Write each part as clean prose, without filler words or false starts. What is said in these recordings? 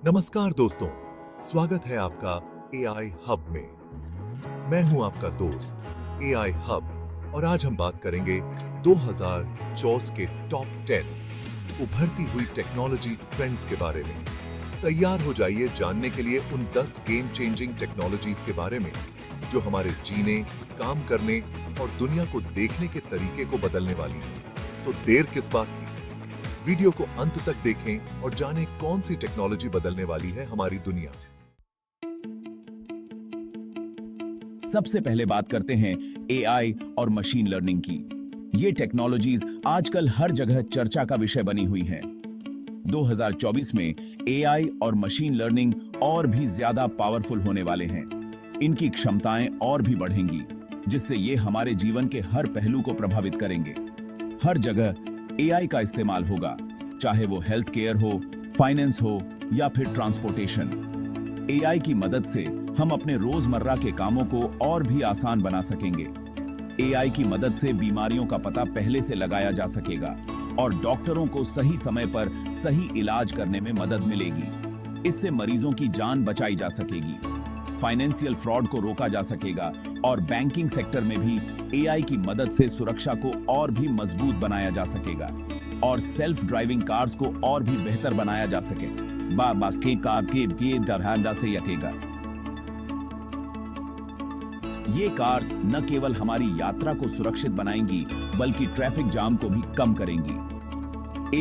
नमस्कार दोस्तों, स्वागत है आपका एआई हब में। मैं हूं आपका दोस्त एआई हब और आज हम बात करेंगे 2024 के टॉप 10 उभरती हुई टेक्नोलॉजी ट्रेंड्स के बारे में। तैयार हो जाइए जानने के लिए उन 10 गेम चेंजिंग टेक्नोलॉजीज के बारे में जो हमारे जीने, काम करने और दुनिया को देखने के तरीके को बदलने वाली है। तो देर किस बात की, वीडियो को अंत तक देखें और जानें कौन सी टेक्नोलॉजी बदलने वाली है हमारी दुनिया। सबसे पहले बात करते हैं एआई और मशीन लर्निंग की। ये टेक्नोलॉजीज आजकल हर जगह चर्चा का विषय बनी हुई हैं। 2024 में एआई और मशीन लर्निंग और भी ज्यादा पावरफुल होने वाले हैं। इनकी क्षमताएं और भी बढ़ेंगी, जिससे ये हमारे जीवन के हर पहलू को प्रभावित करेंगे। हर जगह एआई का इस्तेमाल होगा, चाहे वो हेल्थ केयर हो, फाइनेंस हो या फिर ट्रांसपोर्टेशन। एआई की मदद से हम अपने रोजमर्रा के कामों को और भी आसान बना सकेंगे। एआई की मदद से बीमारियों का पता पहले से लगाया जा सकेगा और डॉक्टरों को सही समय पर सही इलाज करने में मदद मिलेगी। इससे मरीजों की जान बचाई जा सकेगी, फाइनेंशियल फ्रॉड को रोका जा सकेगा और बैंकिंग सेक्टर में भी एआई की मदद से सुरक्षा को और भी मजबूत बनाया जा सकेगा और सेल्फ ड्राइविंग कार्स को और भी बेहतर बनाया जा सके। से यकेगा। ये कार्स न केवल हमारी यात्रा को सुरक्षित बनाएंगी, बल्कि ट्रैफिक जाम को भी कम करेंगी।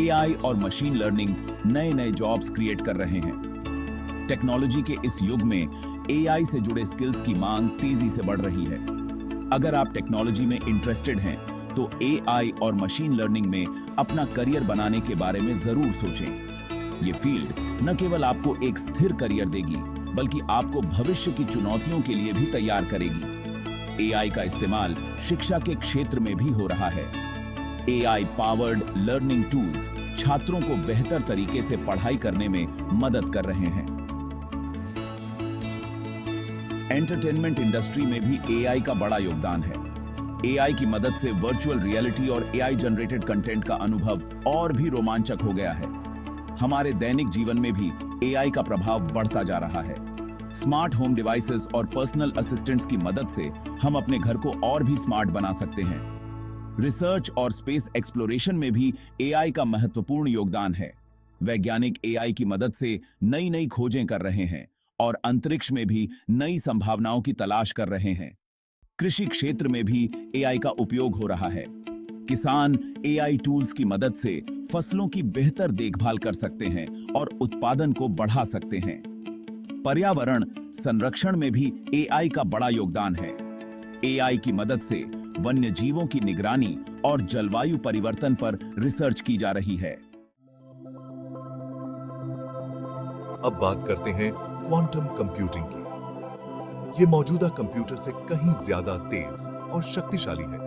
एआई और मशीन लर्निंग नए-नए जॉब्स क्रिएट कर रहे हैं। टेक्नोलॉजी के इस युग में एआई से जुड़े स्किल्स की मांग तेजी से बढ़ रही है। अगर आप टेक्नोलॉजी में इंटरेस्टेड हैं, तो एआई और मशीन लर्निंग में अपना करियर बनाने के बारे में जरूर सोचें। ये फील्ड न केवल आपको एक स्थिर करियर देगी, बल्कि आपको भविष्य की चुनौतियों के लिए भी तैयार करेगी। एआई का इस्तेमाल शिक्षा के क्षेत्र में भी हो रहा है। एआई पावर्ड लर्निंग टूल्स छात्रों को बेहतर तरीके से पढ़ाई करने में मदद कर रहे हैं। एंटरटेनमेंट इंडस्ट्री में भी एआई का बड़ा योगदान है। एआई की मदद से वर्चुअल रियलिटी और एआई जनरेटेड कंटेंट का अनुभव और भी रोमांचक हो गया है। हमारे दैनिक जीवन में भी एआई का प्रभाव बढ़ता जा रहा है। स्मार्ट होम डिवाइसेस और पर्सनल असिस्टेंट्स की मदद से हम अपने घर को और भी स्मार्ट बना सकते हैं। रिसर्च और स्पेस एक्सप्लोरेशन में भी एआई का महत्वपूर्ण योगदान है। वैज्ञानिक एआई की मदद से नई नई खोजें कर रहे हैं और अंतरिक्ष में भी नई संभावनाओं की तलाश कर रहे हैं। कृषि क्षेत्र में भी एआई का उपयोग हो रहा है। किसान एआई टूल्स की मदद से फसलों की बेहतर देखभाल कर सकते हैं और उत्पादन को बढ़ा सकते हैं। पर्यावरण संरक्षण में भी एआई का बड़ा योगदान है। एआई की मदद से वन्य जीवों की निगरानी और जलवायु परिवर्तन पर रिसर्च की जा रही है। अब बात करते हैं क्वांटम कंप्यूटिंग की। ये मौजूदा कंप्यूटर से कहीं ज्यादा तेज और शक्तिशाली है।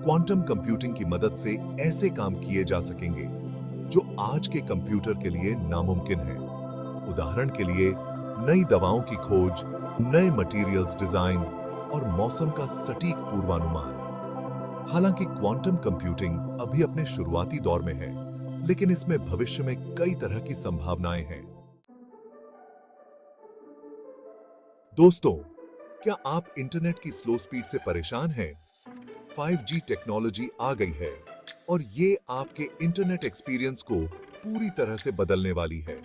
क्वांटम कंप्यूटिंग की मदद से ऐसे काम किए जा सकेंगे जो आज के कंप्यूटर के लिए नामुमकिन है। उदाहरण के लिए नई दवाओं की खोज, नए मटेरियल्स डिजाइन और मौसम का सटीक पूर्वानुमान। हालांकि क्वांटम कंप्यूटिंग अभी अपने शुरुआती दौर में है, लेकिन इसमें भविष्य में कई तरह की संभावनाएं हैं। दोस्तों, क्या आप इंटरनेट की स्लो स्पीड से परेशान हैं? 5G टेक्नोलॉजी आ गई है और ये आपके इंटरनेट एक्सपीरियंस को पूरी तरह से बदलने वाली है।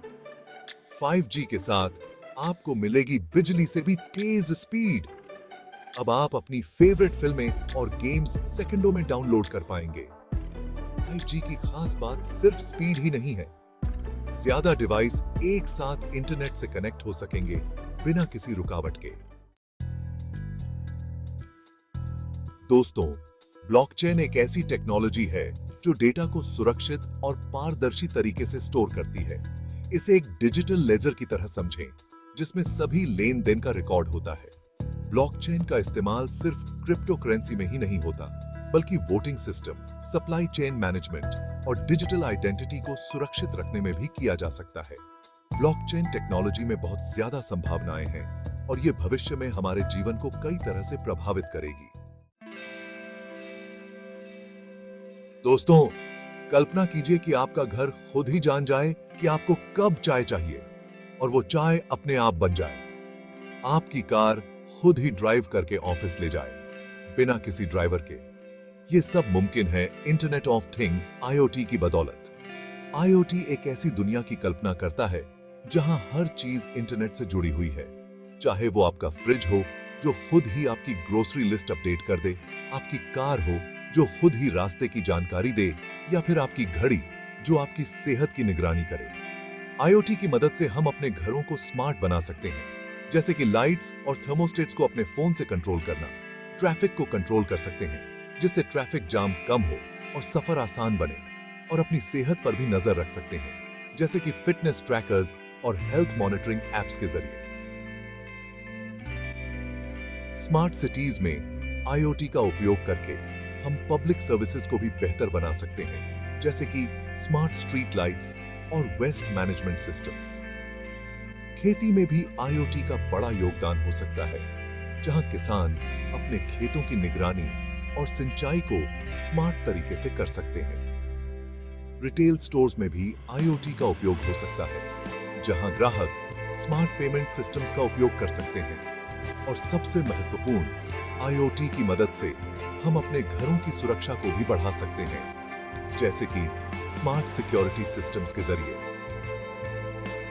5G के साथ आपको मिलेगी बिजली से भी तेज स्पीड। अब आप अपनी फेवरेट फिल्में और गेम्स सेकंडों में डाउनलोड कर पाएंगे। 5G की खास बात सिर्फ स्पीड ही नहीं है। ज्यादा डिवाइस एक साथ इंटरनेट से कनेक्ट हो सकेंगे बिना किसी रुकावट के। दोस्तों, ब्लॉकचेन एक ऐसी टेक्नोलॉजी है जो डेटा को सुरक्षित और पारदर्शी तरीके से स्टोर करती है। इसे एक डिजिटल लेजर की तरह समझें, जिसमें सभी लेन देन का रिकॉर्ड होता है। ब्लॉकचेन का इस्तेमाल सिर्फ क्रिप्टो करेंसी में ही नहीं होता, बल्कि voting system, supply chain management और डिजिटल आइडेंटिटी को सुरक्षित रखने में भी किया जा सकता है। ब्लॉकचेन टेक्नोलॉजी में बहुत ज्यादा संभावनाएं हैं और ये भविष्य में हमारे जीवन को कई तरह से प्रभावित करेगी। दोस्तों, कल्पना कीजिए कि आपका घर खुद ही जान जाए कि आपको कब चाय चाहिए। और वो चाय अपने आप बन जाए। आपकी कार खुद ही ड्राइव करके ऑफिस ले जाए, बिना किसी ड्राइवर के। ये सब मुमकिन है इंटरनेट ऑफ थिंग्स आईओटी की बदौलत। आईओटी एक ऐसी दुनिया की कल्पना करता है जहां हर चीज इंटरनेट से जुड़ी हुई है। चाहे वो आपका फ्रिज हो जो खुद ही आपकी ग्रोसरी लिस्ट अपडेट कर दे, आपकी कार हो जो खुद ही रास्ते की जानकारी दे, या फिर आपकी घड़ी जो आपकी सेहत की निगरानी करे। आईओटी की मदद से हम अपने घरों को स्मार्ट बना सकते हैं, जैसे कि लाइट्स और थर्मोस्टेट्स को अपने फोन से कंट्रोल करना। ट्रैफिक को कंट्रोल कर सकते हैं, जिससे ट्रैफिक जाम कम हो और सफर आसान बने। और अपनी सेहत पर भी नजर रख सकते हैं, जैसे कि फिटनेस ट्रैकर्स और हेल्थ मॉनिटरिंग एप्स के जरिए। स्मार्ट सिटीज में आईओटी का उपयोग करके हम पब्लिक सर्विसेज को भी बेहतर बना सकते हैं, जैसे कि स्मार्ट स्ट्रीट लाइट्स और वेस्ट मैनेजमेंट सिस्टम्स। खेती में भी आईओटी का बड़ा योगदान हो सकता है, जहां किसान अपने खेतों की निगरानी और सिंचाई को स्मार्ट तरीके से कर सकते हैं। रिटेल स्टोर्स में भी आईओटी का उपयोग हो सकता है, जहां ग्राहक स्मार्ट पेमेंट सिस्टम्स का उपयोग कर सकते हैं। और सबसे महत्वपूर्ण, आईओटी की मदद से हम अपने घरों की सुरक्षा को भी बढ़ा सकते हैं, जैसे कि स्मार्ट सिक्योरिटी सिस्टम्स के जरिए।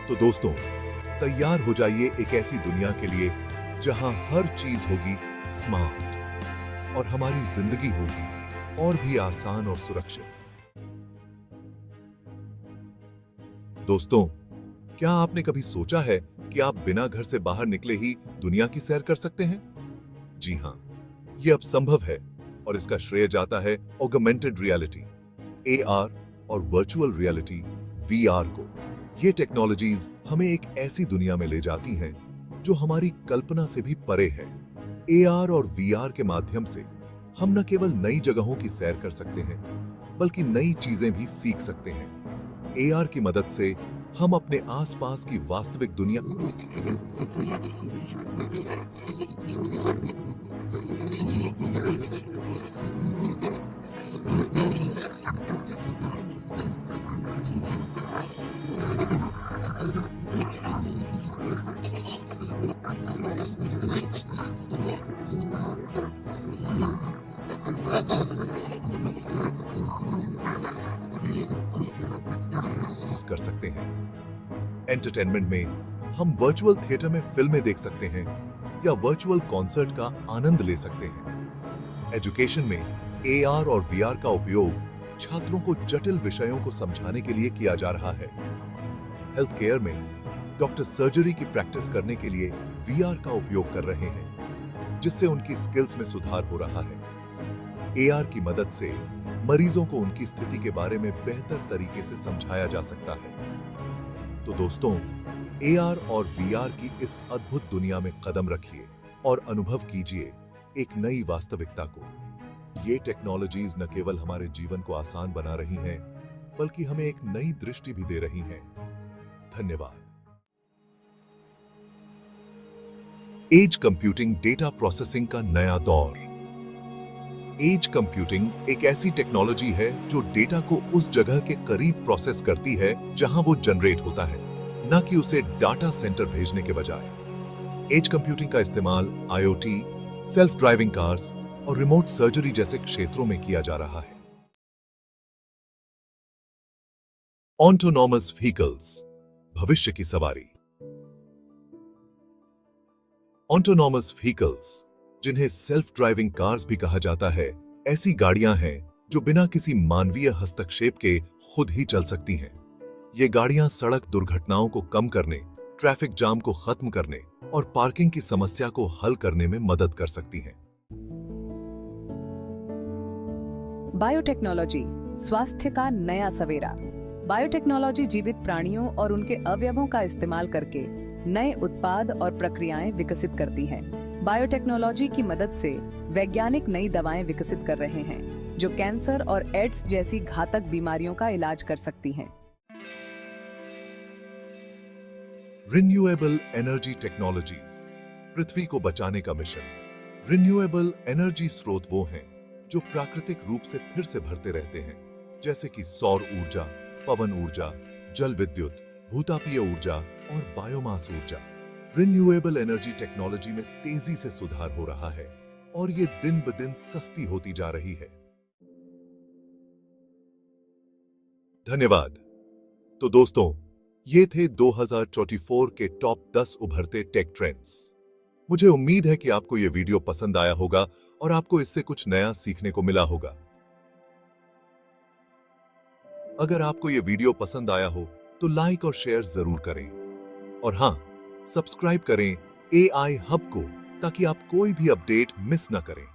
तो दोस्तों, तैयार हो जाइए एक ऐसी दुनिया के लिए जहां हर चीज होगी स्मार्ट और हमारी जिंदगी होगी और भी आसान और सुरक्षित। दोस्तों, क्या आपने कभी सोचा है कि आप बिना घर से बाहर निकले ही दुनिया की सैर कर सकते हैं? जी हां, यह अब संभव है और इसका श्रेय जाता है ऑगमेंटेड रियलिटी, एआर और वर्चुअल रियलिटी, वीआर को। ये टेक्नोलॉजीज हमें एक ऐसी दुनिया में ले जाती हैं जो हमारी कल्पना से भी परे है। एआर और वीआर के माध्यम से हम न केवल नई जगहों की सैर कर सकते हैं, बल्कि नई चीजें भी सीख सकते हैं। एआर की मदद से हम अपने आसपास की वास्तविक दुनिया कर सकते हैं। एंटरटेनमेंट में हम वर्चुअल थिएटर में फिल्में देख सकते हैं या वर्चुअल कॉन्सर्ट का आनंद ले सकते हैं। एजुकेशन में एआर और वीआर का उपयोग छात्रों को जटिल विषयों को समझाने के लिए किया जा रहा है। हेल्थ केयर में डॉक्टर सर्जरी की प्रैक्टिस करने के लिए वीआर का उपयोग कर रहे हैं, जिससे उनकी स्किल्स में सुधार हो रहा है। एआर की मदद से मरीजों को उनकी स्थिति के बारे में बेहतर तरीके से समझाया जा सकता है। तो दोस्तों, एआर और वीआर की इस अद्भुत दुनिया में कदम रखिए और अनुभव कीजिए एक नई वास्तविकता को। ये टेक्नोलॉजीज न केवल हमारे जीवन को आसान बना रही हैं, बल्कि हमें एक नई दृष्टि भी दे रही हैं। धन्यवाद। एज कंप्यूटिंग डेटा प्रोसेसिंग का नया दौर। एज कंप्यूटिंग एक ऐसी टेक्नोलॉजी है जो डेटा को उस जगह के करीब प्रोसेस करती है जहां वो जनरेट होता है, न कि उसे डाटा सेंटर भेजने के बजाय। एज कंप्यूटिंग का इस्तेमाल आईओटी, सेल्फ ड्राइविंग कार्स और रिमोट सर्जरी जैसे क्षेत्रों में किया जा रहा है। ऑटोनॉमस व्हीकल्स, भविष्य की सवारी। ऑटोनॉमस व्हीकल्स, जिन्हें सेल्फ ड्राइविंग कार्स भी कहा जाता है, ऐसी गाड़ियां हैं जो बिना किसी मानवीय हस्तक्षेप के खुद ही चल सकती हैं। ये गाड़ियां सड़क दुर्घटनाओं को कम करने, ट्रैफिक जाम को खत्म करने और पार्किंग की समस्या को हल करने में मदद कर सकती हैं। बायोटेक्नोलॉजी, स्वास्थ्य का नया सवेरा। बायोटेक्नोलॉजी जीवित प्राणियों और उनके अवयवों का इस्तेमाल करके नए उत्पाद और प्रक्रियाएं विकसित करती है। बायोटेक्नोलॉजी की मदद से वैज्ञानिक नई दवाएं विकसित कर रहे हैं जो कैंसर और एड्स जैसी घातक बीमारियों का इलाज कर सकती हैं। रिन्यूएबल एनर्जी टेक्नोलॉजीज, पृथ्वी को बचाने का मिशन। रिन्यूएबल एनर्जी स्रोत वो हैं जो प्राकृतिक रूप से फिर से भरते रहते हैं, जैसे कि सौर ऊर्जा, पवन ऊर्जा, जल विद्युत, भूतापीय ऊर्जा और बायोमास ऊर्जा, रिन्यूएबल एनर्जी टेक्नोलॉजी में तेजी से सुधार हो रहा है और ये दिन ब दिन सस्ती होती जा रही है। धन्यवाद। तो दोस्तों, ये थे 2024 के टॉप 10 उभरते टेक ट्रेंड्स। मुझे उम्मीद है कि आपको यह वीडियो पसंद आया होगा और आपको इससे कुछ नया सीखने को मिला होगा। अगर आपको यह वीडियो पसंद आया हो तो लाइक और शेयर जरूर करें और हां, सब्सक्राइब करें AI हब को ताकि आप कोई भी अपडेट मिस ना करें।